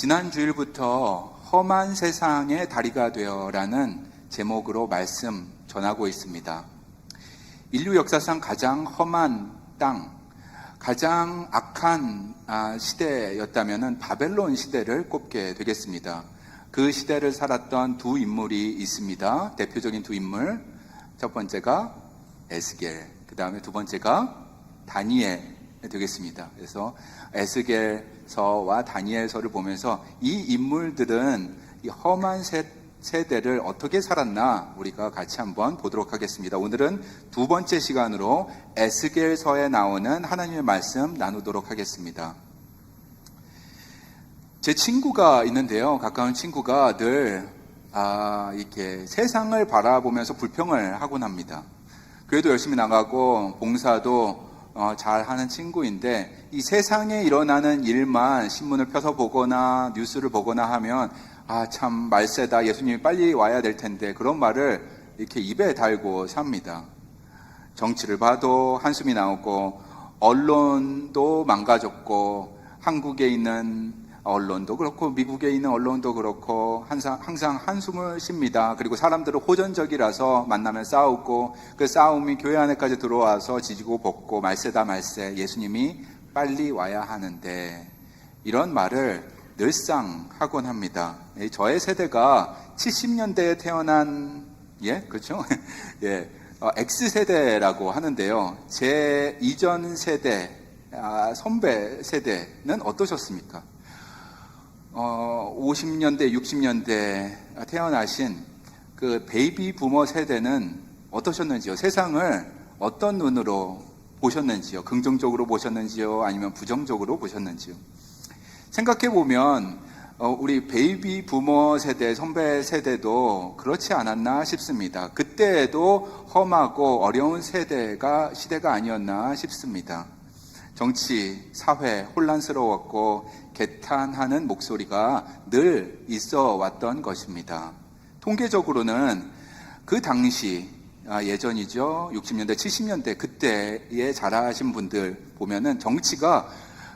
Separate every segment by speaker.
Speaker 1: 지난 주일부터 험한 세상의 다리가 되어라는 제목으로 말씀 전하고 있습니다. 인류 역사상 가장 험한 땅, 가장 악한 시대였다면 바벨론 시대를 꼽게 되겠습니다. 그 시대를 살았던 두 인물이 있습니다. 대표적인 두 인물. 첫 번째가 에스겔, 그 다음에 두 번째가 다니엘 되겠습니다. 그래서 에스겔서와 다니엘서를 보면서 이 인물들은 이 험한 세대를 어떻게 살았나 우리가 같이 한번 보도록 하겠습니다. 오늘은 두 번째 시간으로 에스겔서에 나오는 하나님의 말씀 나누도록 하겠습니다. 제 친구가 있는데요. 가까운 친구가 늘 이렇게 세상을 바라보면서 불평을 하곤 합니다. 그래도 열심히 나가고 봉사도 잘하는 친구인데 이 세상에 일어나는 일만 신문을 펴서 보거나 뉴스를 보거나 하면 참 말세다, 예수님이 빨리 와야 될 텐데, 그런 말을 이렇게 입에 달고 삽니다. 정치를 봐도 한숨이 나오고 언론도 망가졌고 한국에 있는 언론도 그렇고 미국에 있는 언론도 그렇고 항상 한숨을 쉽니다. 그리고 사람들은 호전적이라서 만나면 싸우고 그 싸움이 교회 안에까지 들어와서 지지고 볶고 말세다 말세, 예수님이 빨리 와야 하는데, 이런 말을 늘상 하곤 합니다. 저의 세대가 70년대에 태어난 그렇죠? X세대라고 하는데요. 제 이전 세대, 선배 세대는 어떠셨습니까? 50년대, 60년대 태어나신 그 베이비 부머 세대는 어떠셨는지요? 세상을 어떤 눈으로 보셨는지요? 긍정적으로 보셨는지요? 아니면 부정적으로 보셨는지요? 생각해보면 우리 베이비 부머 세대, 선배 세대도 그렇지 않았나 싶습니다. 그때도 험하고 어려운 시대가 아니었나 싶습니다. 정치, 사회 혼란스러웠고 개탄하는 목소리가 늘 있어 왔던 것입니다. 통계적으로는 그 당시, 예전이죠. 60년대, 70년대 그때에 자라신 분들 보면은 정치가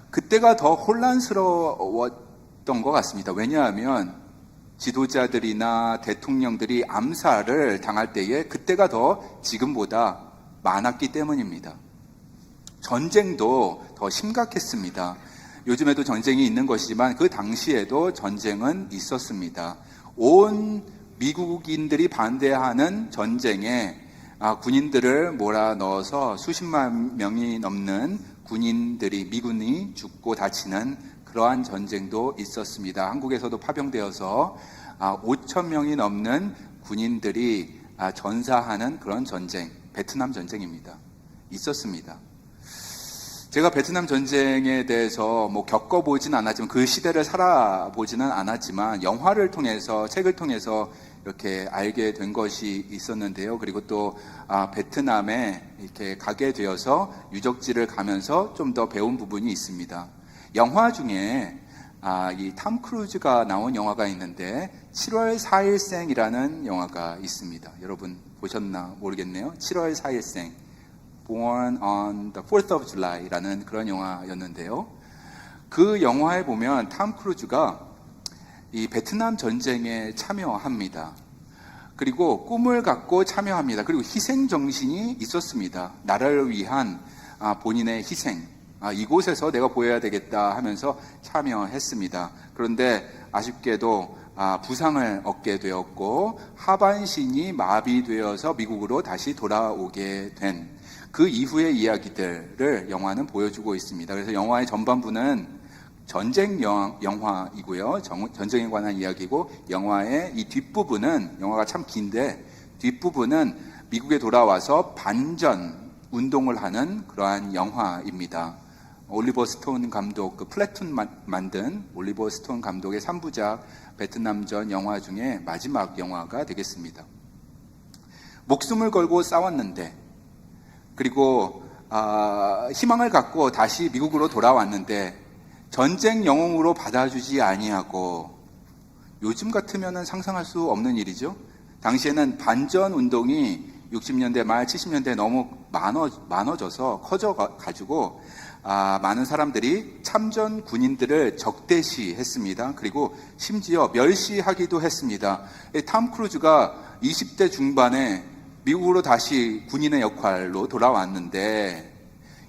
Speaker 1: 그때가 더 혼란스러웠던 것 같습니다. 왜냐하면 지도자들이나 대통령들이 암살을 당할 때에 그때가 더 지금보다 많았기 때문입니다. 전쟁도 더 심각했습니다. 요즘에도 전쟁이 있는 것이지만 그 당시에도 전쟁은 있었습니다. 온 미국인들이 반대하는 전쟁에 군인들을 몰아넣어서 수십만 명이 넘는 미군이 죽고 다치는 그러한 전쟁도 있었습니다. 한국에서도 파병되어서 5천 명이 넘는 군인들이 전사하는 그런 전쟁, 베트남 전쟁입니다. 있었습니다. 제가 베트남 전쟁에 대해서 겪어보진 않았지만, 그 시대를 살아보지는 않았지만 영화를 통해서, 책을 통해서 이렇게 알게 된 것이 있었는데요. 그리고 또 베트남에 이렇게 가게 되어서 유적지를 가면서 좀 더 배운 부분이 있습니다. 영화 중에 이 탐 크루즈가 나온 영화가 있는데 7월 4일생이라는 영화가 있습니다. 여러분 보셨나 모르겠네요. 7월 4일생, Born on the 4th of July라는 그런 영화였는데요. 그 영화에 보면 탐 크루즈가 이 베트남 전쟁에 참여합니다. 그리고 꿈을 갖고 참여합니다. 그리고 희생 정신이 있었습니다. 나라를 위한 본인의 희생, 이곳에서 내가 보여야 되겠다 하면서 참여했습니다. 그런데 아쉽게도 부상을 얻게 되었고 하반신이 마비되어서 미국으로 다시 돌아오게 된 그 이후의 이야기들을 영화는 보여주고 있습니다. 그래서 영화의 전반부는 전쟁 영화이고요. 전쟁에 관한 이야기고, 영화의 이 뒷부분은, 영화가 참 긴데 뒷부분은 미국에 돌아와서 반전 운동을 하는 그러한 영화입니다. 올리버 스톤 감독, 그 플래툰 만든 올리버 스톤 감독의 3부작 베트남전 영화 중에 마지막 영화가 되겠습니다. 목숨을 걸고 싸웠는데, 그리고 희망을 갖고 다시 미국으로 돌아왔는데 전쟁 영웅으로 받아주지 아니하고, 요즘 같으면 상상할 수 없는 일이죠. 당시에는 반전 운동이 60년대 말 70년대 너무 많아져서 커져가지고 많은 사람들이 참전 군인들을 적대시했습니다. 그리고 심지어 멸시하기도 했습니다. 탐 크루즈가 20대 중반에 미국으로 다시 군인의 역할로 돌아왔는데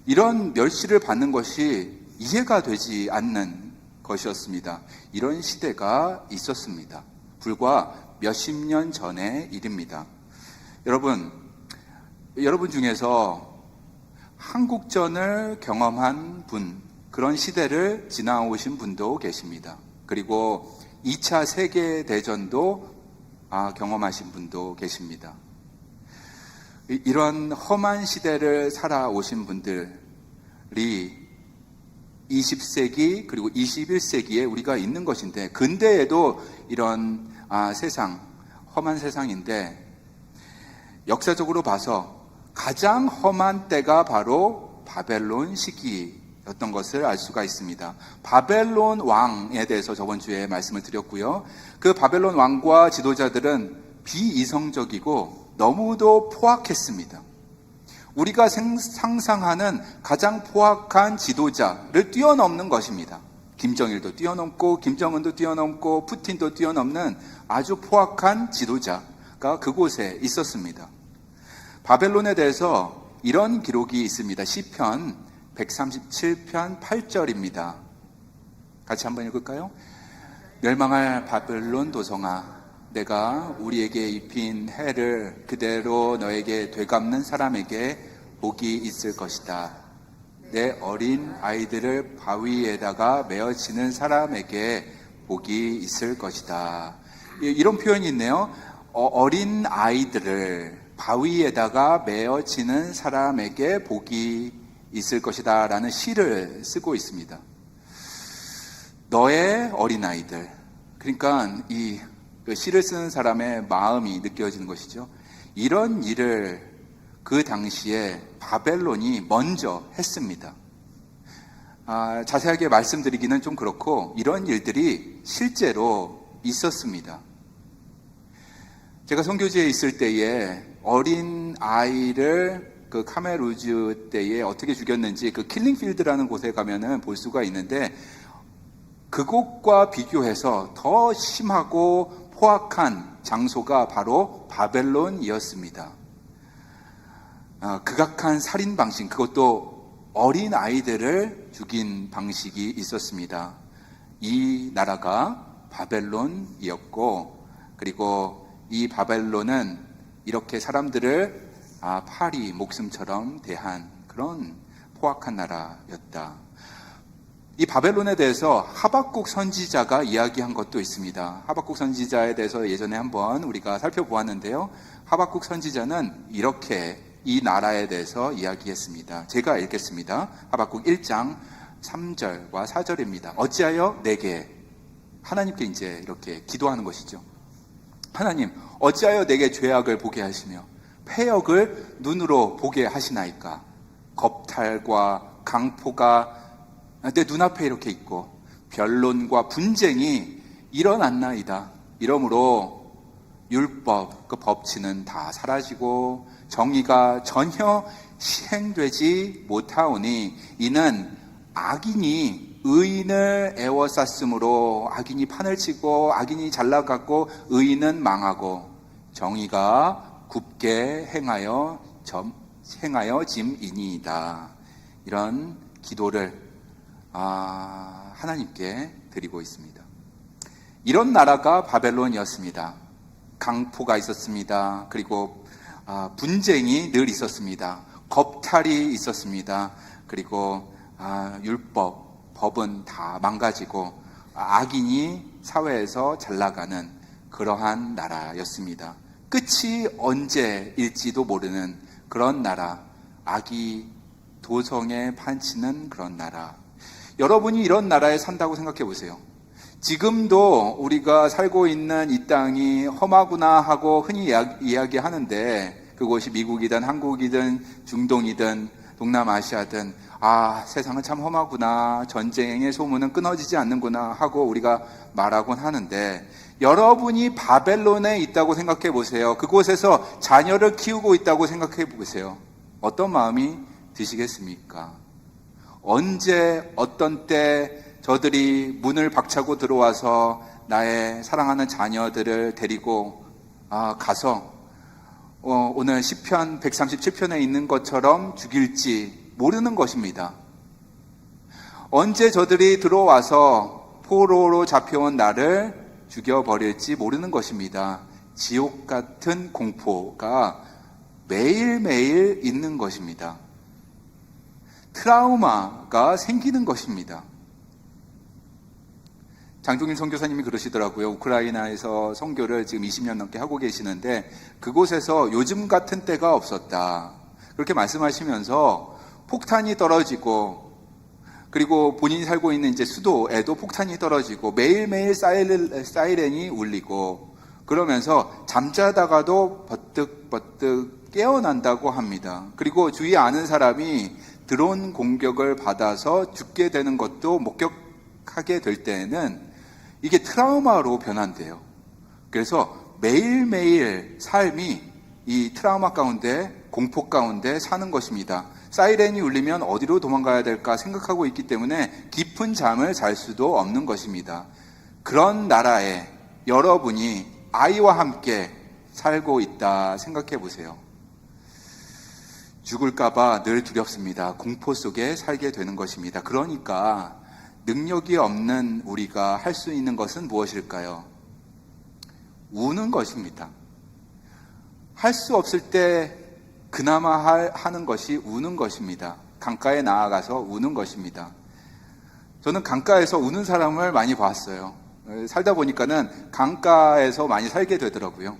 Speaker 1: 이런 멸시를 받는 것이 이해가 되지 않는 것이었습니다. 이런 시대가 있었습니다. 불과 몇십 년 전의 일입니다. 여러분 중에서 한국전을 경험한 분, 그런 시대를 지나오신 분도 계십니다. 그리고 2차 세계대전도 경험하신 분도 계십니다. 이런 험한 시대를 살아오신 분들이 20세기 그리고 21세기에 우리가 있는 것인데, 근대에도 이런 세상, 험한 세상인데 역사적으로 봐서 가장 험한 때가 바로 바벨론 시기였던 것을 알 수가 있습니다. 바벨론 왕에 대해서 저번 주에 말씀을 드렸고요. 그 바벨론 왕과 지도자들은 비이성적이고 너무도 포악했습니다. 우리가 상상하는 가장 포악한 지도자를 뛰어넘는 것입니다. 김정일도 뛰어넘고 김정은도 뛰어넘고 푸틴도 뛰어넘는 아주 포악한 지도자가 그곳에 있었습니다. 바벨론에 대해서 이런 기록이 있습니다. 시편 137편 8절입니다. 같이 한번 읽을까요? 멸망할 바벨론 도성아, 내가 우리에게 입힌 해를 그대로 너에게 되갚는 사람에게 복이 있을 것이다. 내 어린 아이들을 바위에다가 메어치는 사람에게 복이 있을 것이다. 이런 표현이 있네요. 어린 아이들을 바위에다가 메어치는 사람에게 복이 있을 것이다 라는 시를 쓰고 있습니다. 너의 어린아이들, 그러니까 이 시를 쓰는 사람의 마음이 느껴지는 것이죠. 이런 일을 그 당시에 바벨론이 먼저 했습니다. 자세하게 말씀드리기는 좀 그렇고 이런 일들이 실제로 있었습니다. 제가 선교지에 있을 때에 어린 아이를 그 카메루즈 때에 어떻게 죽였는지 그 킬링필드라는 곳에 가면은 볼 수가 있는데, 그곳과 비교해서 더 심하고 포악한 장소가 바로 바벨론이었습니다. 극악한 살인 방식, 그것도 어린 아이들을 죽인 방식이 있었습니다. 이 나라가 바벨론이었고, 그리고 이 바벨론은 이렇게 사람들을 파리 목숨처럼 대한 그런 포악한 나라였다. 이 바벨론에 대해서 하박국 선지자가 이야기한 것도 있습니다. 하박국 선지자에 대해서 예전에 한번 우리가 살펴보았는데요. 하박국 선지자는 이렇게 이 나라에 대해서 이야기했습니다. 제가 읽겠습니다. 하박국 1장 3절과 4절입니다. 어찌하여 내게, 하나님께 이제 이렇게 기도하는 것이죠. 하나님, 어찌하여 내게 죄악을 보게 하시며 패역을 눈으로 보게 하시나이까? 겁탈과 강포가 내 눈앞에 이렇게 있고 변론과 분쟁이 일어났나이다. 이러므로 율법, 그 법치는 다 사라지고 정의가 전혀 시행되지 못하오니 이는 악인이 의인을 애워쌌으므로 악인이 판을 치고 악인이 잘나갔고 의인은 망하고 정의가 굽게 행하여 짐이니이다. 이런 기도를 하나님께 드리고 있습니다. 이런 나라가 바벨론이었습니다. 강포가 있었습니다. 그리고 분쟁이 늘 있었습니다. 겁탈이 있었습니다. 그리고 율법, 법은 다 망가지고 악인이 사회에서 잘나가는 그러한 나라였습니다. 끝이 언제일지도 모르는 그런 나라, 악이 도성에 판치는 그런 나라. 여러분이 이런 나라에 산다고 생각해 보세요. 지금도 우리가 살고 있는 이 땅이 험하구나 하고 흔히 이야기하는데, 그곳이 미국이든 한국이든 중동이든 동남아시아든 세상은 참 험하구나, 전쟁의 소문은 끊어지지 않는구나 하고 우리가 말하곤 하는데, 여러분이 바벨론에 있다고 생각해 보세요. 그곳에서 자녀를 키우고 있다고 생각해 보세요. 어떤 마음이 드시겠습니까? 언제 어떤 때 저들이 문을 박차고 들어와서 나의 사랑하는 자녀들을 데리고 가서 오늘 시편 137편에 있는 것처럼 죽일지 모르는 것입니다. 언제 저들이 들어와서 포로로 잡혀온 나를 죽여버릴지 모르는 것입니다. 지옥 같은 공포가 매일매일 있는 것입니다. 트라우마가 생기는 것입니다. 장종일 선교사님이 그러시더라고요. 우크라이나에서 선교를 지금 20년 넘게 하고 계시는데 그곳에서 요즘 같은 때가 없었다. 그렇게 말씀하시면서 폭탄이 떨어지고 그리고 본인이 살고 있는 이제 수도에도 폭탄이 떨어지고 매일매일 사이렌이 울리고 그러면서 잠자다가도 버뜩버뜩 깨어난다고 합니다. 그리고 주위에 아는 사람이 드론 공격을 받아서 죽게 되는 것도 목격하게 될 때에는 이게 트라우마로 변한대요. 그래서 매일매일 삶이 이 트라우마 가운데, 공포 가운데 사는 것입니다. 사이렌이 울리면 어디로 도망가야 될까 생각하고 있기 때문에 깊은 잠을 잘 수도 없는 것입니다. 그런 나라에 여러분이 아이와 함께 살고 있다 생각해 보세요. 죽을까봐 늘 두렵습니다. 공포 속에 살게 되는 것입니다. 그러니까 능력이 없는 우리가 할 수 있는 것은 무엇일까요? 우는 것입니다. 할 수 없을 때 그나마 하는 것이 우는 것입니다. 강가에 나아가서 우는 것입니다. 저는 강가에서 우는 사람을 많이 봤어요. 살다 보니까는 강가에서 많이 살게 되더라고요.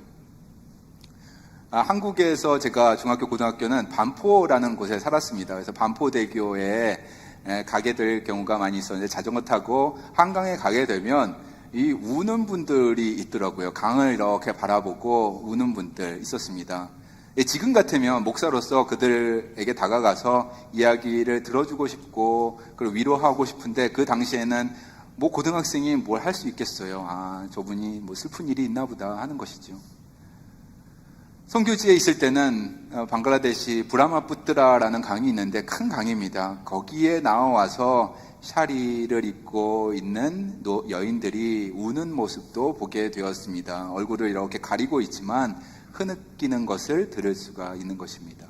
Speaker 1: 한국에서 제가 중학교, 고등학교는 반포라는 곳에 살았습니다. 그래서 반포대교에 가게 될 경우가 많이 있었는데 자전거 타고 한강에 가게 되면 이 우는 분들이 있더라고요. 강을 이렇게 바라보고 우는 분들 있었습니다. 지금 같으면 목사로서 그들에게 다가가서 이야기를 들어주고 싶고 그리고 위로하고 싶은데 그 당시에는 뭐 고등학생이 뭘 할 수 있겠어요. 저분이 뭐 슬픈 일이 있나 보다 하는 것이죠. 선교지에 있을 때는 방글라데시 브라마푸트라라는 강이 있는데 큰 강입니다. 거기에 나와서 샤리를 입고 있는 여인들이 우는 모습도 보게 되었습니다. 얼굴을 이렇게 가리고 있지만 흐느끼는 것을 들을 수가 있는 것입니다.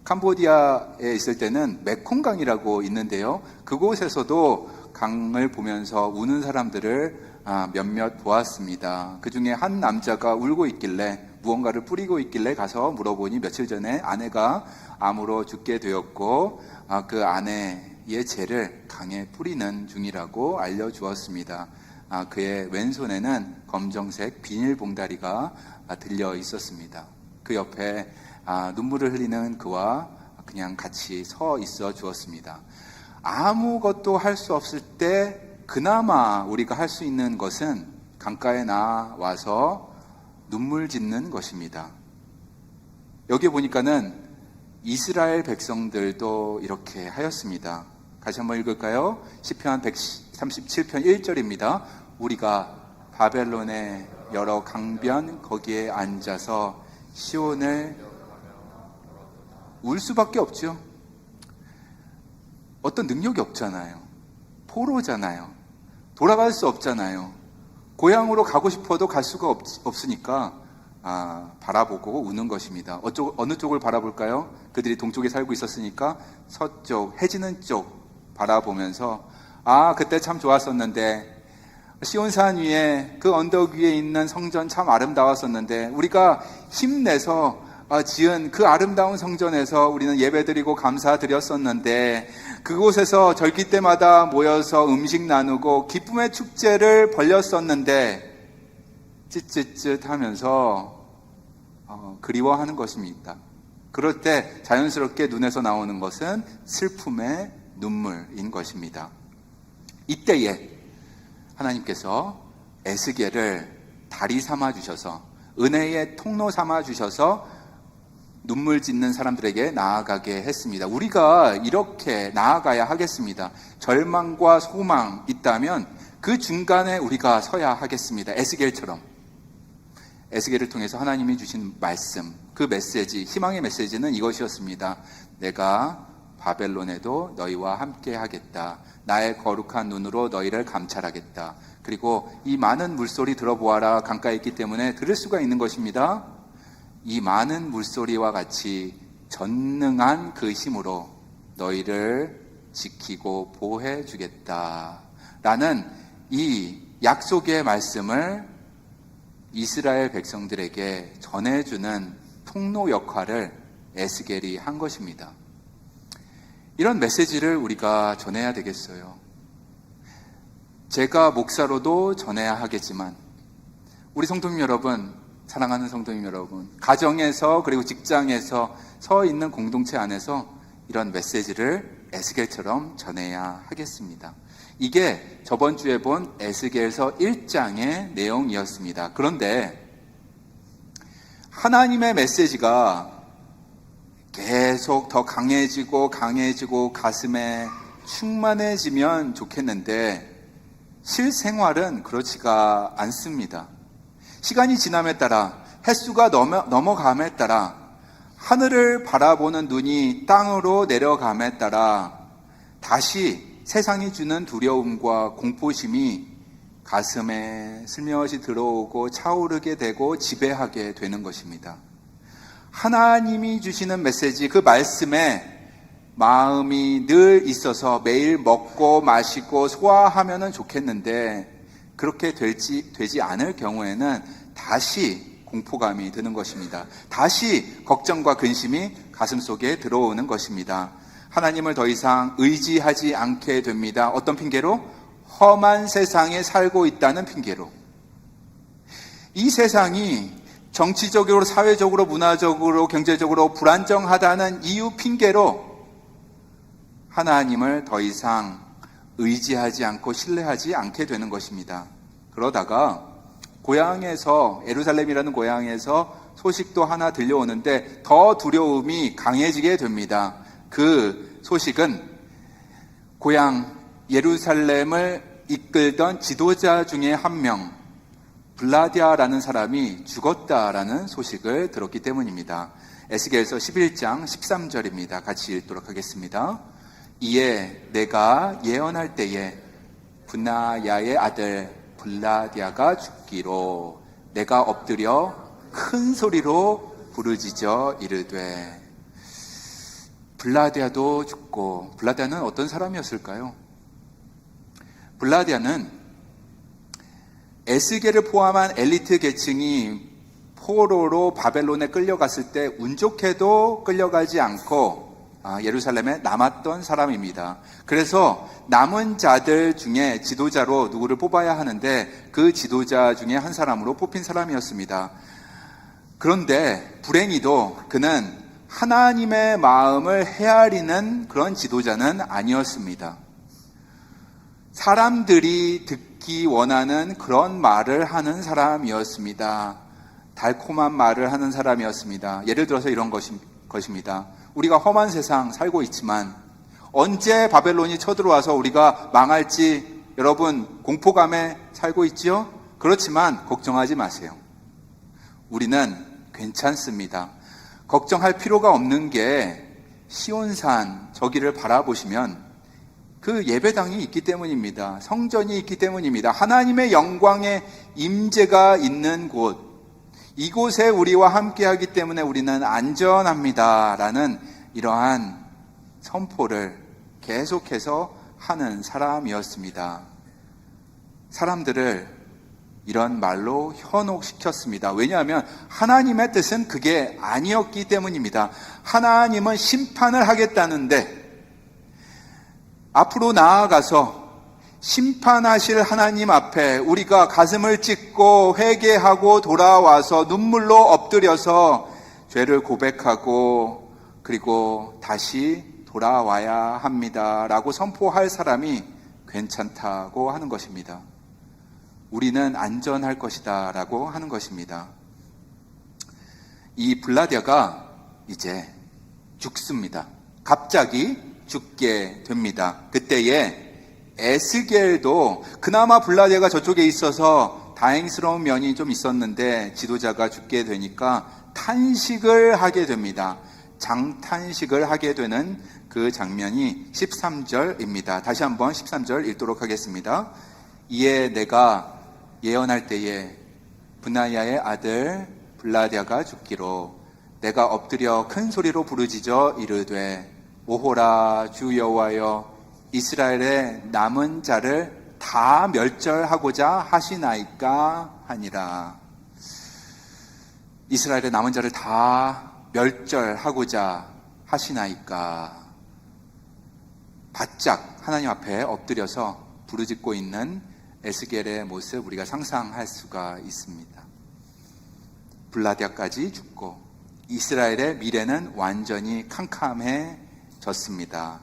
Speaker 1: 캄보디아에 있을 때는 메콩강이라고 있는데요. 그곳에서도 강을 보면서 우는 사람들을 몇몇 보았습니다. 그 중에 한 남자가 울고 있길래 무언가를 뿌리고 있길래 가서 물어보니 며칠 전에 아내가 암으로 죽게 되었고 그 아내의 죄를 강에 뿌리는 중이라고 알려주었습니다. 그의 왼손에는 검정색 비닐봉다리가 들려 있었습니다. 그 옆에 눈물을 흘리는 그와 그냥 같이 서 있어 주었습니다. 아무것도 할 수 없을 때 그나마 우리가 할 수 있는 것은 강가에 나와서 눈물 짓는 것입니다. 여기 보니까는 이스라엘 백성들도 이렇게 하였습니다. 다시 한번 읽을까요? 시편 137편 1절입니다. 우리가 바벨론의 여러 강변 거기에 앉아서 시온을 울 수밖에 없죠. 어떤 능력이 없잖아요. 포로잖아요. 돌아갈 수 없잖아요. 고향으로 가고 싶어도 갈 수가 없으니까 바라보고 우는 것입니다. 어느 쪽을 바라볼까요? 그들이 동쪽에 살고 있었으니까 서쪽, 해지는 쪽 바라보면서 그때 참 좋았었는데 시온산 위에 그 언덕 위에 있는 성전 참 아름다웠었는데 우리가 힘내서 지은 그 아름다운 성전에서 우리는 예배드리고 감사드렸었는데 그곳에서 절기 때마다 모여서 음식 나누고 기쁨의 축제를 벌렸었는데 찌찌찌 하면서 그리워하는 것입니다. 그럴 때 자연스럽게 눈에서 나오는 것은 슬픔의 눈물인 것입니다. 이때에 하나님께서 에스겔을 다리 삼아 주셔서 은혜의 통로 삼아 주셔서 눈물 짓는 사람들에게 나아가게 했습니다. 우리가 이렇게 나아가야 하겠습니다. 절망과 소망 있다면 그 중간에 우리가 서야 하겠습니다. 에스겔처럼. 에스겔을 통해서 하나님이 주신 말씀, 그 메시지, 희망의 메시지는 이것이었습니다. 내가 바벨론에도 너희와 함께 하겠다. 나의 거룩한 눈으로 너희를 감찰하겠다. 그리고 이 많은 물소리 들어보아라. 강가에 있기 때문에 들을 수가 있는 것입니다. 이 많은 물소리와 같이 전능한 그 힘으로 너희를 지키고 보호해 주겠다. 라는 이 약속의 말씀을 이스라엘 백성들에게 전해주는 통로 역할을 에스겔이 한 것입니다. 이런 메시지를 우리가 전해야 되겠어요. 제가 목사로도 전해야 하겠지만 우리 성도님 여러분, 사랑하는 성도님 여러분, 가정에서 그리고 직장에서 서 있는 공동체 안에서 이런 메시지를 에스겔처럼 전해야 하겠습니다. 이게 저번 주에 본 에스겔서 1장의 내용이었습니다. 그런데 하나님의 메시지가 계속 더 강해지고 가슴에 충만해지면 좋겠는데 실생활은 그렇지가 않습니다. 시간이 지남에 따라, 햇수가 넘어감에 따라, 하늘을 바라보는 눈이 땅으로 내려감에 따라 다시 세상이 주는 두려움과 공포심이 가슴에 슬며시 들어오고 차오르게 되고 지배하게 되는 것입니다. 하나님이 주시는 메시지, 그 말씀에 마음이 늘 있어서 매일 먹고 마시고 소화하면 좋겠는데 그렇게 되지 않을 경우에는 다시 공포감이 드는 것입니다. 다시 걱정과 근심이 가슴속에 들어오는 것입니다. 하나님을 더 이상 의지하지 않게 됩니다. 어떤 핑계로? 험한 세상에 살고 있다는 핑계로. 이 세상이 정치적으로, 사회적으로, 문화적으로, 경제적으로 불안정하다는 이유 핑계로 하나님을 더 이상 의지하지 않고 신뢰하지 않게 되는 것입니다. 그러다가 고향에서, 예루살렘이라는 고향에서 소식도 하나 들려오는데 더 두려움이 강해지게 됩니다. 그 소식은 고향 예루살렘을 이끌던 지도자 중에 한 명, 블라디아라는 사람이 죽었다라는 소식을 들었기 때문입니다. 에스겔서 11장 13절입니다. 같이 읽도록 하겠습니다. 이에 내가 예언할 때에 분하야의 아들 블라디아가 죽기로 내가 엎드려 큰 소리로 부르짖어 이르되. 블라디아도 죽고, 블라디아는 어떤 사람이었을까요? 블라디아는 에스겔을 포함한 엘리트 계층이 포로로 바벨론에 끌려갔을 때 운 좋게도 끌려가지 않고 예루살렘에 남았던 사람입니다. 그래서 남은 자들 중에 지도자로 누구를 뽑아야 하는데 그 지도자 중에 한 사람으로 뽑힌 사람이었습니다. 그런데 불행히도 그는 하나님의 마음을 헤아리는 그런 지도자는 아니었습니다. 사람들이 듣기 원하는 그런 말을 하는 사람이었습니다. 달콤한 말을 하는 사람이었습니다. 예를 들어서 이런 것입니다. 우리가 험한 세상 살고 있지만 언제 바벨론이 쳐들어와서 우리가 망할지 여러분 공포감에 살고 있지요? 그렇지만 걱정하지 마세요. 우리는 괜찮습니다. 걱정할 필요가 없는 게 시온산 저기를 바라보시면 그 예배당이 있기 때문입니다. 성전이 있기 때문입니다. 하나님의 영광의 임재가 있는 곳, 이곳에 우리와 함께하기 때문에 우리는 안전합니다 라는 이러한 선포를 계속해서 하는 사람이었습니다. 사람들을 이런 말로 현혹시켰습니다. 왜냐하면 하나님의 뜻은 그게 아니었기 때문입니다. 하나님은 심판을 하겠다는데 앞으로 나아가서 심판하실 하나님 앞에 우리가 가슴을 찢고 회개하고 돌아와서 눈물로 엎드려서 죄를 고백하고 그리고 다시 돌아와야 합니다라고 선포할 사람이 괜찮다고 하는 것입니다. 우리는 안전할 것이다 라고 하는 것입니다. 이 블라디아가 이제 죽습니다. 갑자기 죽게 됩니다. 그때에 에스겔도 그나마 블라디아가 저쪽에 있어서 다행스러운 면이 좀 있었는데 지도자가 죽게 되니까 탄식을 하게 됩니다. 장탄식을 하게 되는 그 그 장면이 13절입니다. 다시 한번 13절 읽도록 하겠습니다. 이에 내가 예언할 때에 분하야의 아들 블라랴가 죽기로 내가 엎드려 큰 소리로 부르짖어 이르되 오호라 주 여호와여 이스라엘의 남은 자를 다 멸절하고자 하시나이까 하니라. 이스라엘의 남은 자를 다 멸절하고자 하시나이까. 바짝 하나님 앞에 엎드려서 부르짖고 있는 에스겔의 모습 우리가 상상할 수가 있습니다. 블라랴까지 죽고 이스라엘의 미래는 완전히 캄캄해졌습니다.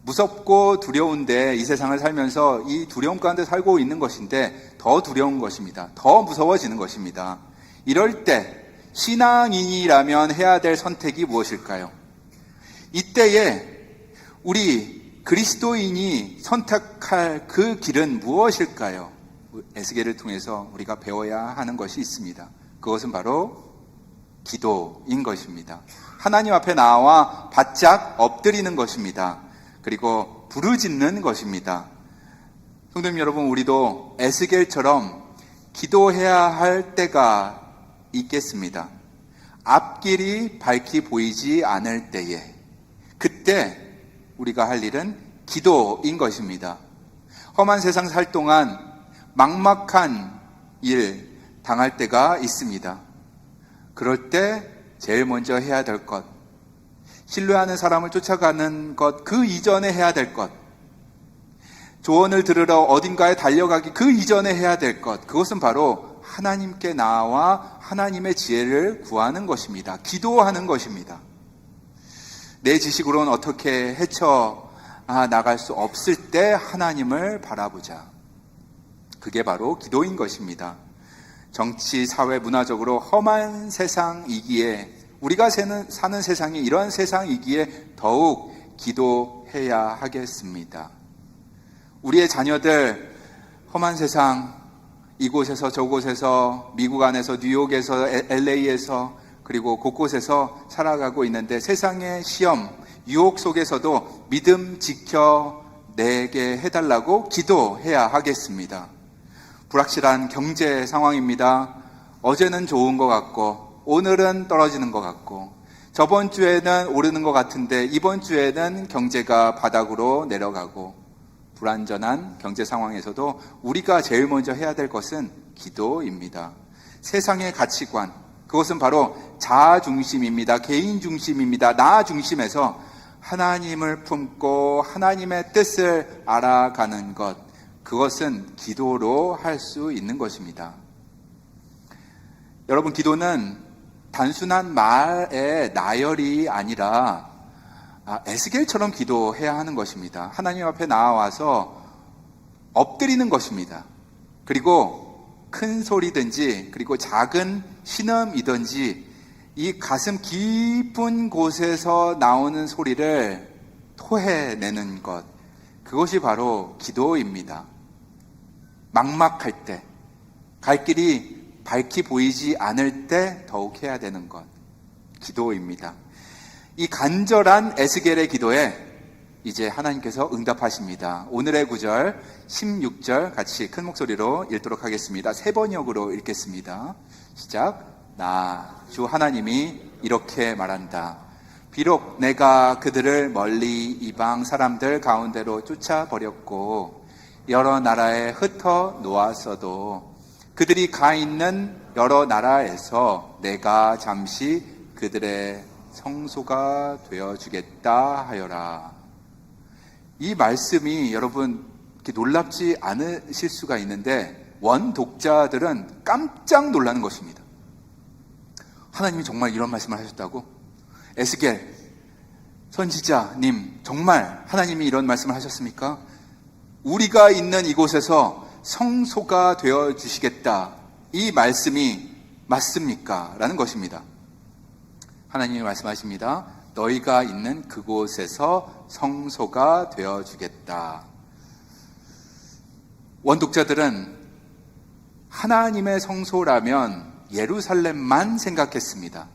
Speaker 1: 무섭고 두려운데 이 세상을 살면서 이 두려움 가운데 살고 있는 것인데 더 두려운 것입니다. 더 무서워지는 것입니다. 이럴 때 신앙인이라면 해야 될 선택이 무엇일까요? 이때에 우리 그리스도인이 선택할 그 길은 무엇일까요? 에스겔을 통해서 우리가 배워야 하는 것이 있습니다. 그것은 바로 기도인 것입니다. 하나님 앞에 나와 바짝 엎드리는 것입니다. 그리고 부르짖는 것입니다. 성도님 여러분, 우리도 에스겔처럼 기도해야 할 때가 있겠습니다. 앞길이 밝히 보이지 않을 때에, 그때 우리가 할 일은 기도인 것입니다. 험한 세상 살 동안 막막한 일 당할 때가 있습니다. 그럴 때 제일 먼저 해야 될 것, 신뢰하는 사람을 쫓아가는 것, 그 이전에 해야 될 것, 조언을 들으러 어딘가에 달려가기 그 이전에 해야 될 것, 그것은 바로 하나님께 나와 하나님의 지혜를 구하는 것입니다. 기도하는 것입니다. 내 지식으로는 어떻게 헤쳐나갈 수 없을 때 하나님을 바라보자. 그게 바로 기도인 것입니다. 정치, 사회, 문화적으로 험한 세상이기에, 우리가 사는 세상이 이런 세상이기에 더욱 기도해야 하겠습니다. 우리의 자녀들 험한 세상, 이곳에서 저곳에서, 미국 안에서, 뉴욕에서, LA에서, 그리고 곳곳에서 살아가고 있는데 세상의 시험, 유혹 속에서도 믿음 지켜내게 해달라고 기도해야 하겠습니다. 불확실한 경제 상황입니다. 어제는 좋은 것 같고 오늘은 떨어지는 것 같고, 저번 주에는 오르는 것 같은데 이번 주에는 경제가 바닥으로 내려가고, 불안전한 경제 상황에서도 우리가 제일 먼저 해야 될 것은 기도입니다. 세상의 가치관, 그것은 바로 자아 중심입니다. 개인 중심입니다. 나 중심에서 하나님을 품고 하나님의 뜻을 알아가는 것, 그것은 기도로 할 수 있는 것입니다. 여러분, 기도는 단순한 말의 나열이 아니라 에스겔처럼 기도해야 하는 것입니다. 하나님 앞에 나와서 엎드리는 것입니다. 그리고 큰 소리든지, 그리고 작은 신음이든지, 이 가슴 깊은 곳에서 나오는 소리를 토해내는 것, 그것이 바로 기도입니다. 막막할 때, 갈 길이 밝히 보이지 않을 때 더욱 해야 되는 것, 기도입니다. 이 간절한 에스겔의 기도에 이제 하나님께서 응답하십니다. 오늘의 구절 16절 같이 큰 목소리로 읽도록 하겠습니다. 세 번역으로 읽겠습니다. 시작. 나 주 하나님이 이렇게 말한다. 비록 내가 그들을 멀리 이방 사람들 가운데로 쫓아버렸고 여러 나라에 흩어 놓았어도 그들이 가 있는 여러 나라에서 내가 잠시 그들의 성소가 되어주겠다 하여라. 이 말씀이 여러분 이렇게 놀랍지 않으실 수가 있는데, 원 독자들은 깜짝 놀라는 것입니다. 하나님이 정말 이런 말씀을 하셨다고? 에스겔 선지자님, 정말 하나님이 이런 말씀을 하셨습니까? 우리가 있는 이곳에서 성소가 되어주시겠다, 이 말씀이 맞습니까? 라는 것입니다. 하나님이 말씀하십니다. 너희가 있는 그곳에서 성소가 되어주겠다. 원독자들은 하나님의 성소라면 예루살렘만 생각했습니다.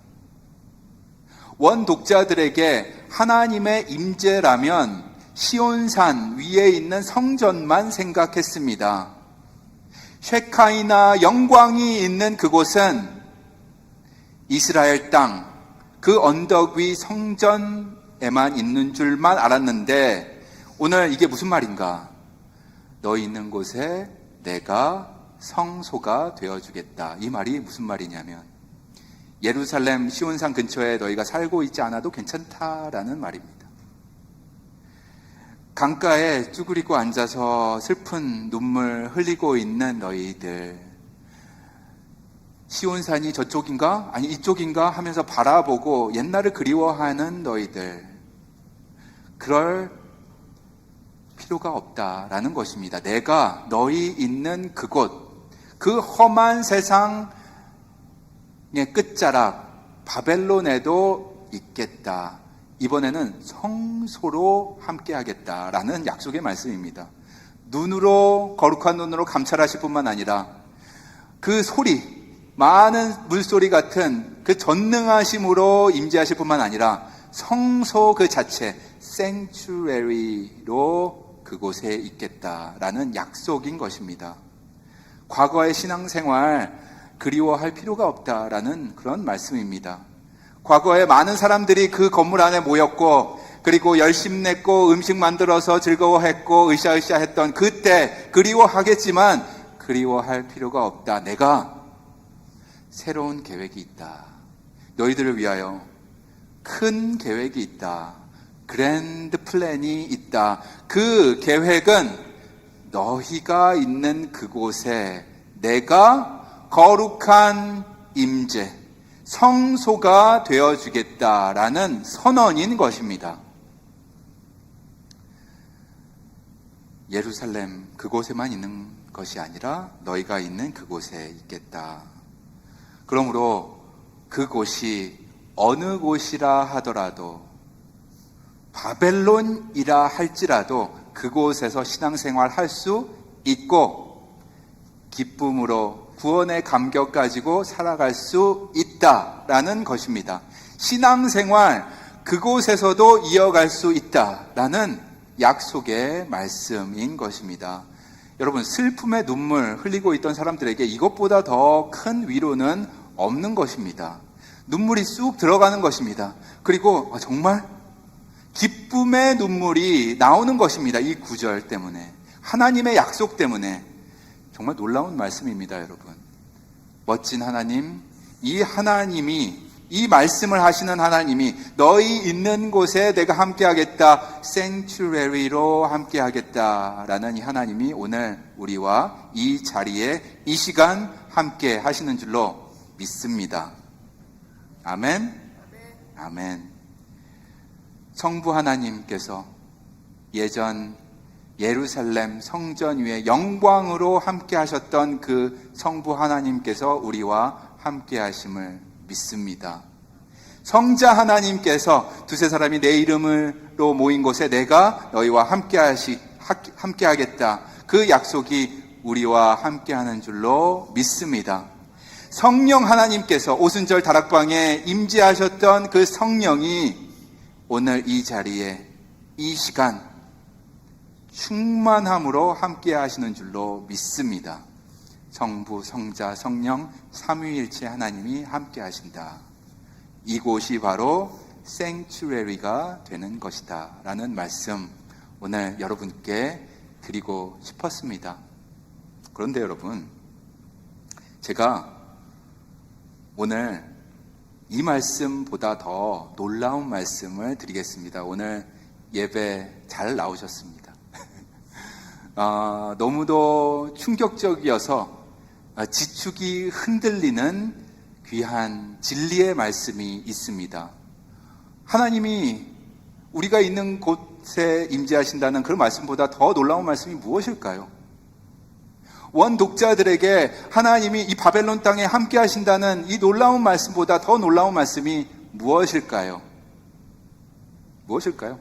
Speaker 1: 원독자들에게 하나님의 임재라면 시온산 위에 있는 성전만 생각했습니다. 쉐카이나 영광이 있는 그곳은 이스라엘 땅, 그 언덕 위 성전에만 있는 줄만 알았는데 오늘 이게 무슨 말인가? 너희 있는 곳에 내가 성소가 되어주겠다. 이 말이 무슨 말이냐면 예루살렘 시온산 근처에 너희가 살고 있지 않아도 괜찮다라는 말입니다. 강가에 쭈그리고 앉아서 슬픈 눈물 흘리고 있는 너희들, 시온산이 저쪽인가? 아니 이쪽인가? 하면서 바라보고 옛날을 그리워하는 너희들, 그럴 필요가 없다라는 것입니다. 내가 너희 있는 그곳, 그 험한 세상의 끝자락 바벨론에도 있겠다. 이번에는 성소로 함께 하겠다라는 약속의 말씀입니다. 눈으로, 거룩한 눈으로 감찰하실 뿐만 아니라 그 소리, 많은 물소리 같은 그 전능하심으로 임재하실 뿐만 아니라 성소 그 자체, sanctuary로 그곳에 있겠다라는 약속인 것입니다. 과거의 신앙생활 그리워할 필요가 없다라는 그런 말씀입니다. 과거에 많은 사람들이 그 건물 안에 모였고 그리고 열심 냈고 음식 만들어서 즐거워했고 으쌰으쌰 했던 그때 그리워하겠지만 그리워할 필요가 없다. 내가 새로운 계획이 있다. 너희들을 위하여 큰 계획이 있다. 그랜드 플랜이 있다. 그 계획은 너희가 있는 그곳에 내가 거룩한 임재, 성소가 되어주겠다라는 선언인 것입니다. 예루살렘 그곳에만 있는 것이 아니라 너희가 있는 그곳에 있겠다. 그러므로 그곳이 어느 곳이라 하더라도 바벨론이라 할지라도 그곳에서 신앙생활 할 수 있고 기쁨으로 구원의 감격 가지고 살아갈 수 있다라는 것입니다. 신앙생활 그곳에서도 이어갈 수 있다라는 약속의 말씀인 것입니다. 여러분, 슬픔의 눈물 흘리고 있던 사람들에게 이것보다 더 큰 위로는 없는 것입니다. 눈물이 쑥 들어가는 것입니다. 그리고 정말 기쁨의 눈물이 나오는 것입니다. 이 구절 때문에, 하나님의 약속 때문에. 정말 놀라운 말씀입니다, 여러분. 멋진 하나님, 이 하나님이, 이 말씀을 하시는 하나님이 너희 있는 곳에 내가 함께하겠다, 생츄레리로 함께하겠다라는 이 하나님이 오늘 우리와 이 자리에 이 시간 함께 하시는 줄로 믿습니다. 아멘. 아멘. 성부 하나님께서 예전 예루살렘 성전 위에 영광으로 함께 하셨던 그 성부 하나님께서 우리와 함께 하심을 믿습니다. 성자 하나님께서 두세 사람이 내 이름으로 모인 곳에 내가 너희와 함께 하겠다. 그 약속이 우리와 함께 하는 줄로 믿습니다. 성령 하나님께서 오순절 다락방에 임재하셨던 그 성령이 오늘 이 자리에 이 시간 충만함으로 함께 하시는 줄로 믿습니다. 성부, 성자, 성령 삼위일체 하나님이 함께 하신다. 이곳이 바로 생츄레리가 되는 것이다 라는 말씀 오늘 여러분께 드리고 싶었습니다. 그런데 여러분, 제가 오늘 이 말씀보다 더 놀라운 말씀을 드리겠습니다. 오늘 예배 잘 나오셨습니다. 너무도 충격적이어서 지축이 흔들리는 귀한 진리의 말씀이 있습니다. 하나님이 우리가 있는 곳에 임재하신다는 그런 말씀보다 더 놀라운 말씀이 무엇일까요? 원독자들에게 하나님이 이 바벨론 땅에 함께 하신다는 이 놀라운 말씀보다 더 놀라운 말씀이 무엇일까요? 무엇일까요?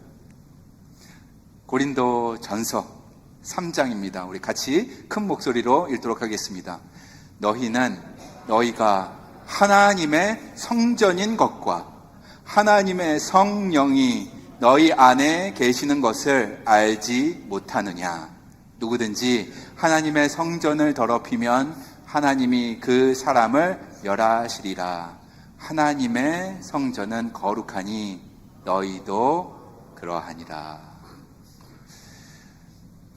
Speaker 1: 고린도 전서 3장입니다. 우리 같이 큰 목소리로 읽도록 하겠습니다. 너희는 너희가 하나님의 성전인 것과 하나님의 성령이 너희 안에 계시는 것을 알지 못하느냐. 누구든지 하나님의 성전을 더럽히면 하나님이 그 사람을 멸하시리라. 하나님의 성전은 거룩하니 너희도 그러하니라.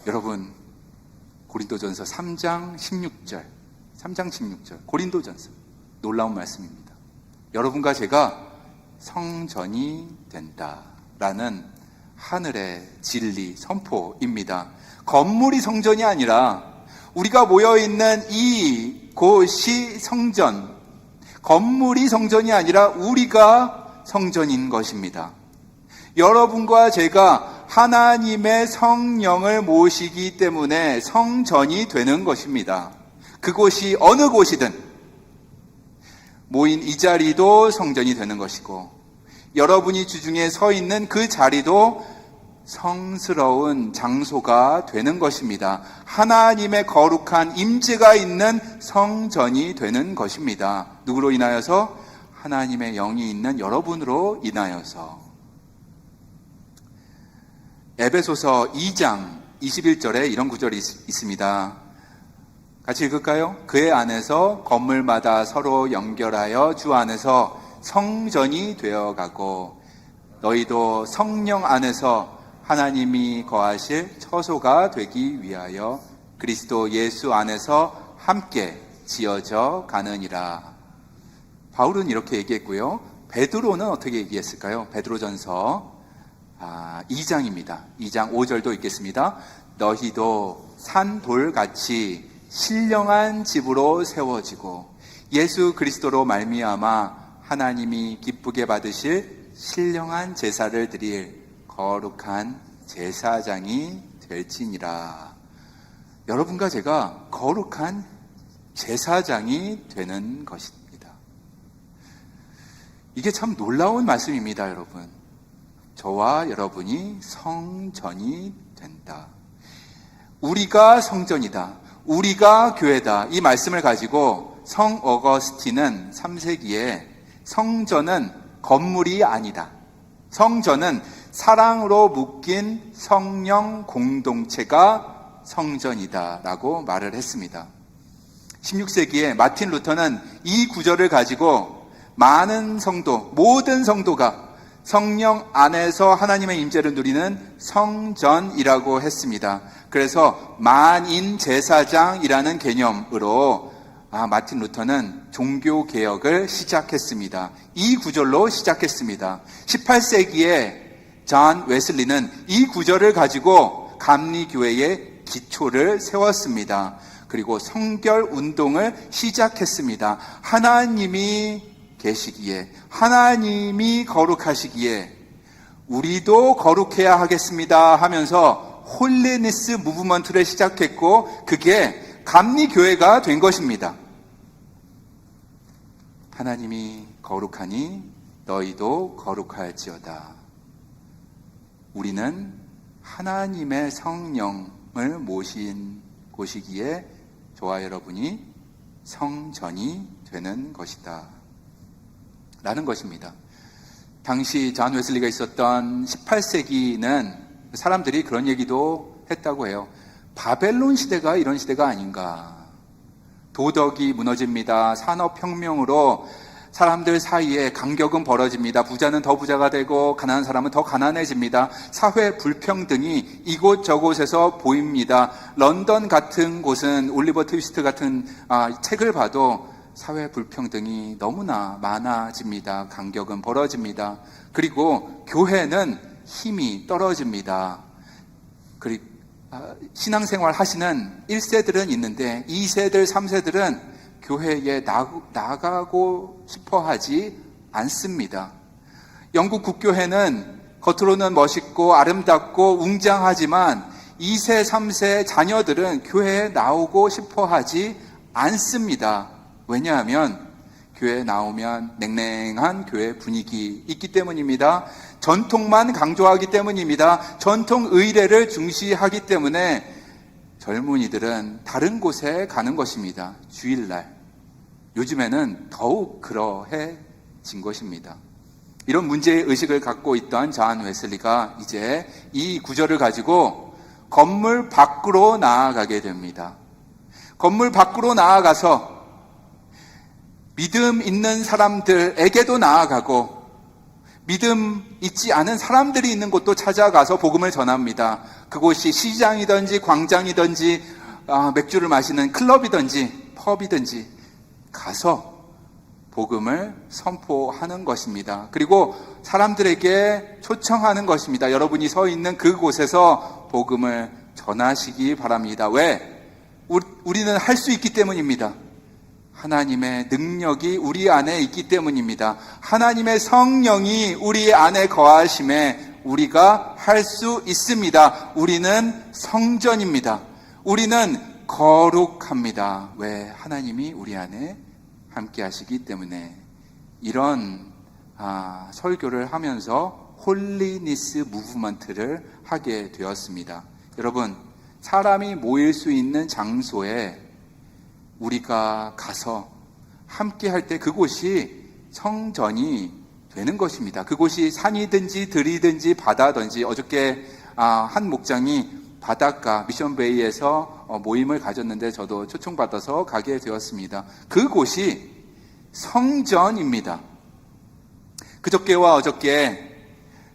Speaker 1: 여러분, 고린도전서 3장 16절 고린도전서 놀라운 말씀입니다. 여러분과 제가 성전이 된다라는 하늘의 진리 선포입니다. 건물이 성전이 아니라 우리가 모여있는 이곳이 성전, 건물이 성전이 아니라 우리가 성전인 것입니다. 여러분과 제가 하나님의 성령을 모시기 때문에 성전이 되는 것입니다. 그곳이 어느 곳이든 모인 이 자리도 성전이 되는 것이고, 여러분이 주중에 서 있는 그 자리도 성스러운 장소가 되는 것입니다. 하나님의 거룩한 임재가 있는 성전이 되는 것입니다. 누구로 인하여서? 하나님의 영이 있는 여러분으로 인하여서. 에베소서 2장 21절에 이런 구절이 있습니다. 같이 읽을까요? 그의 안에서 건물마다 서로 연결하여 주 안에서 성전이 되어가고 너희도 성령 안에서 하나님이 거하실 처소가 되기 위하여 그리스도 예수 안에서 함께 지어져 가느니라. 바울은 이렇게 얘기했고요. 베드로는 어떻게 얘기했을까요? 베드로전서 2장입니다. 2장 5절도 읽겠습니다. 너희도 산돌같이 신령한 집으로 세워지고 예수 그리스도로 말미암아 하나님이 기쁘게 받으실 신령한 제사를 드릴 거룩한 제사장이 될지니라. 여러분과 제가 거룩한 제사장이 되는 것입니다. 이게 참 놀라운 말씀입니다, 여러분. 저와 여러분이 성전이 된다. 우리가 성전이다. 우리가 교회다. 이 말씀을 가지고 성 어거스틴은 3세기에 성전은 건물이 아니다. 성전은 사랑으로 묶인 성령 공동체가 성전이다 라고 말을 했습니다. 16세기에 마틴 루터는 이 구절을 가지고 많은 성도, 모든 성도가 성령 안에서 하나님의 임재를 누리는 성전이라고 했습니다. 그래서 만인 제사장이라는 개념으로 마틴 루터는 종교개혁을 시작했습니다. 이 구절로 시작했습니다. 18세기에 존 웨슬리는 이 구절을 가지고 감리교회의 기초를 세웠습니다. 그리고 성결 운동을 시작했습니다. 하나님이 계시기에, 하나님이 거룩하시기에 우리도 거룩해야 하겠습니다 하면서 홀리니스 무브먼트를 시작했고, 그게 감리교회가 된 것입니다. 하나님이 거룩하니 너희도 거룩할지어다. 우리는 하나님의 성령을 모신 곳이기에 저와 여러분이 성전이 되는 것이다 라는 것입니다. 당시 존 웨슬리가 있었던 18세기는 사람들이 그런 얘기도 했다고 해요. 바벨론 시대가 이런 시대가 아닌가. 도덕이 무너집니다. 산업혁명으로 사람들 사이에 간격은 벌어집니다. 부자는 더 부자가 되고 가난한 사람은 더 가난해집니다. 사회 불평등이 이곳저곳에서 보입니다. 런던 같은 곳은 올리버 트위스트 같은 책을 봐도 사회 불평등이 너무나 많아집니다. 간격은 벌어집니다. 그리고 교회는 힘이 떨어집니다. 그리고 신앙생활 하시는 1세들은 있는데 2세들, 3세들은 교회에 나가고 싶어 하지 않습니다. 영국 국교회는 겉으로는 멋있고 아름답고 웅장하지만 2세, 3세 자녀들은 교회에 나오고 싶어 하지 않습니다. 왜냐하면 교회에 나오면 냉랭한 교회 분위기 있기 때문입니다. 전통만 강조하기 때문입니다. 전통 의례를 중시하기 때문에 젊은이들은 다른 곳에 가는 것입니다. 주일날. 요즘에는 더욱 그러해진 것입니다. 이런 문제의식을 갖고 있던 존 웨슬리가 이제 이 구절을 가지고 건물 밖으로 나아가게 됩니다. 건물 밖으로 나아가서 믿음 있는 사람들에게도 나아가고 믿음 있지 않은 사람들이 있는 곳도 찾아가서 복음을 전합니다. 그곳이 시장이든지 광장이든지 맥주를 마시는 클럽이든지 펍이든지 가서 복음을 선포하는 것입니다. 그리고 사람들에게 초청하는 것입니다. 여러분이 서 있는 그곳에서 복음을 전하시기 바랍니다. 왜? 우리는 할 수 있기 때문입니다. 하나님의 능력이 우리 안에 있기 때문입니다. 하나님의 성령이 우리 안에 거하심에 우리가 할 수 있습니다. 우리는 성전입니다. 우리는 거룩합니다. 왜? 하나님이 우리 안에 함께 하시기 때문에. 이런 설교를 하면서 홀리니스 무브먼트를 하게 되었습니다. 여러분, 사람이 모일 수 있는 장소에 우리가 가서 함께 할 때 그곳이 성전이 되는 것입니다. 그곳이 산이든지 들이든지 바다든지. 어저께 한 목장이 바닷가 미션베이에서 모임을 가졌는데 저도 초청받아서 가게 되었습니다. 그곳이 성전입니다. 그저께와 어저께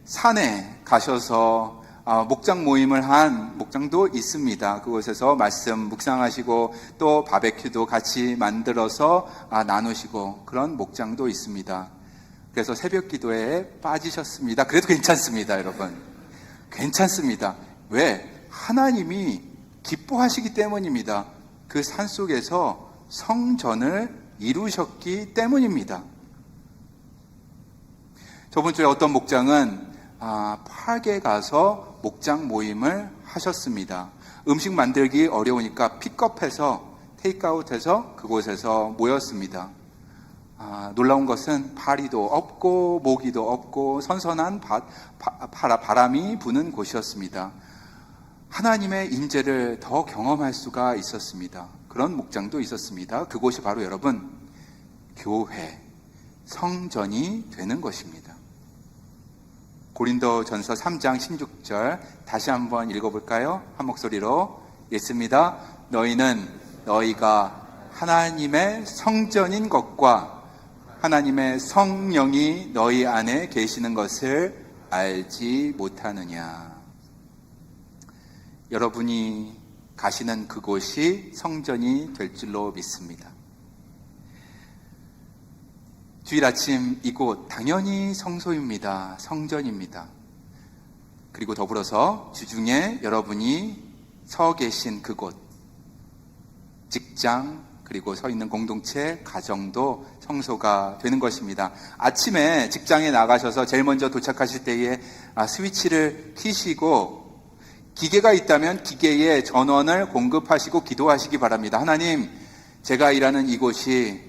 Speaker 1: 산에 가셔서 목장 모임을 한 목장도 있습니다. 그곳에서 말씀 묵상하시고 또 바베큐도 같이 만들어서 나누시고 그런 목장도 있습니다. 그래서 새벽 기도에 빠지셨습니다. 그래도 괜찮습니다, 여러분. 괜찮습니다. 왜? 하나님이 기뻐하시기 때문입니다. 그 산속에서 성전을 이루셨기 때문입니다. 저번 주에 어떤 목장은 파악에 가서 목장 모임을 하셨습니다. 음식 만들기 어려우니까 픽업해서 테이크아웃해서 그곳에서 모였습니다. 놀라운 것은 파리도 없고 모기도 없고 선선한 바람이 부는 곳이었습니다. 하나님의 임재를 더 경험할 수가 있었습니다. 그런 목장도 있었습니다. 그곳이 바로 여러분 교회, 성전이 되는 것입니다. 고린도전서 3장 16절 다시 한번 읽어볼까요? 한 목소리로 읽습니다. 너희는 너희가 하나님의 성전인 것과 하나님의 성령이 너희 안에 계시는 것을 알지 못하느냐. 여러분이 가시는 그곳이 성전이 될 줄로 믿습니다. 주일 아침 이곳 당연히 성소입니다. 성전입니다. 그리고 더불어서 주중에 여러분이 서 계신 그곳, 직장, 그리고 서 있는 공동체, 가정도 성소가 되는 것입니다. 아침에 직장에 나가셔서 제일 먼저 도착하실 때에 스위치를 켜시고 기계가 있다면 기계에 전원을 공급하시고 기도하시기 바랍니다. 하나님, 제가 일하는 이곳이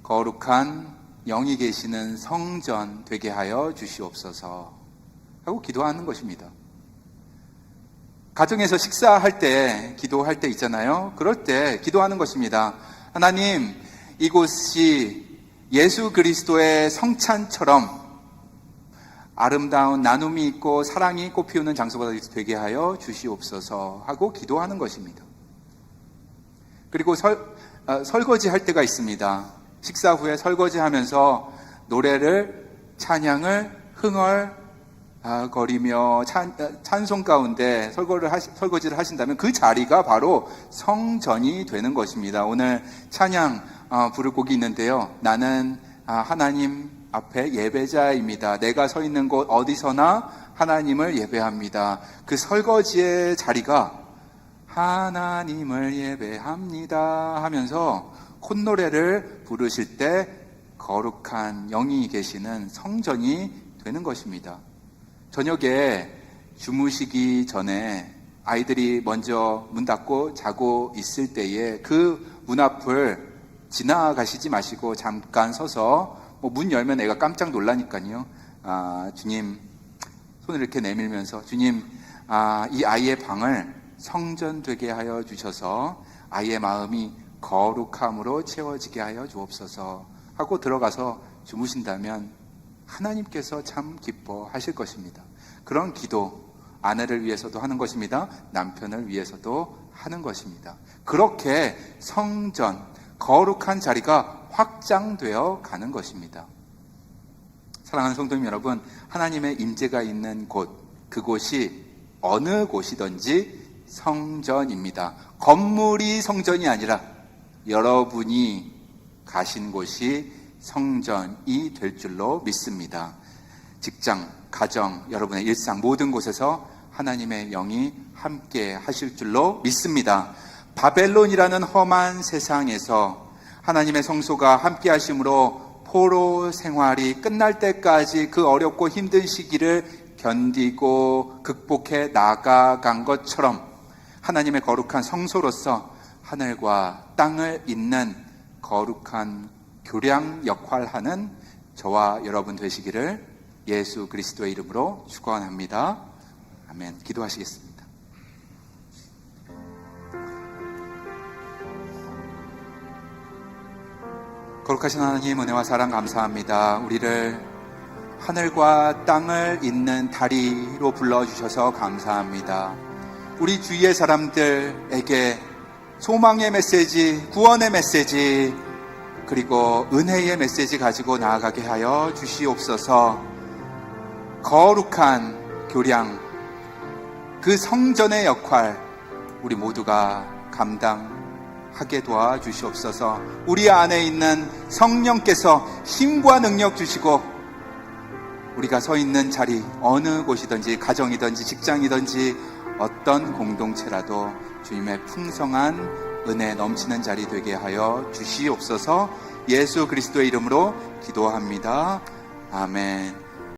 Speaker 1: 거룩한 영이 계시는 성전 되게 하여 주시옵소서 하고 기도하는 것입니다. 가정에서 식사할 때, 기도할 때 있잖아요. 그럴 때 기도하는 것입니다. 하나님, 이곳이 예수 그리스도의 성찬처럼 아름다운 나눔이 있고 사랑이 꽃피우는 장소가 되게 하여 주시옵소서 하고 기도하는 것입니다. 그리고 설거지 할 때가 있습니다. 식사 후에 설거지하면서 노래를, 찬양을 흥얼거리며 찬송 가운데 설거지를 하신다면 그 자리가 바로 성전이 되는 것입니다. 오늘 찬양 부를 곡이 있는데요. 나는 하나님 앞에 예배자입니다. 내가 서 있는 곳 어디서나 하나님을 예배합니다. 그 설거지의 자리가 하나님을 예배합니다 하면서 콧노래를 부르실 때 거룩한 영이 계시는 성전이 되는 것입니다. 저녁에 주무시기 전에 아이들이 먼저 문 닫고 자고 있을 때에 그 문 앞을 지나가시지 마시고 잠깐 서서 문 열면 애가 깜짝 놀라니까요. 주님, 손을 이렇게 내밀면서 주님, 이 아이의 방을 성전 되게 하여 주셔서 아이의 마음이 거룩함으로 채워지게 하여 주옵소서 하고 들어가서 주무신다면 하나님께서 참 기뻐하실 것입니다. 그런 기도 아내를 위해서도 하는 것입니다. 남편을 위해서도 하는 것입니다. 그렇게 성전, 거룩한 자리가 확장되어 가는 것입니다. 사랑하는 성도님 여러분, 하나님의 임재가 있는 곳, 그곳이 어느 곳이든지 성전입니다. 건물이 성전이 아니라 여러분이 가신 곳이 성전이 될 줄로 믿습니다. 직장, 가정, 여러분의 일상 모든 곳에서 하나님의 영이 함께 하실 줄로 믿습니다. 바벨론이라는 험한 세상에서 하나님의 성소가 함께 하심으로 포로 생활이 끝날 때까지 그 어렵고 힘든 시기를 견디고 극복해 나아간 것처럼 하나님의 거룩한 성소로서 하늘과 땅을 잇는 거룩한 교량 역할하는 저와 여러분 되시기를 예수 그리스도의 이름으로 축원합니다. 아멘. 기도하시겠습니다. 거룩하신 하나님, 은혜와 사랑 감사합니다. 우리를 하늘과 땅을 잇는 다리로 불러주셔서 감사합니다. 우리 주위의 사람들에게 소망의 메시지, 구원의 메시지, 그리고 은혜의 메시지 가지고 나아가게 하여 주시옵소서. 거룩한 교량, 그 성전의 역할 우리 모두가 감당하게 도와주시옵소서. 우리 안에 있는 성령께서 힘과 능력 주시고 우리가 서 있는 자리 어느 곳이든지 가정이든지 직장이든지 어떤 공동체라도 주님의 풍성한 은혜 넘치는 자리 되게 하여 주시옵소서. 예수 그리스도의 이름으로 기도합니다. 아멘.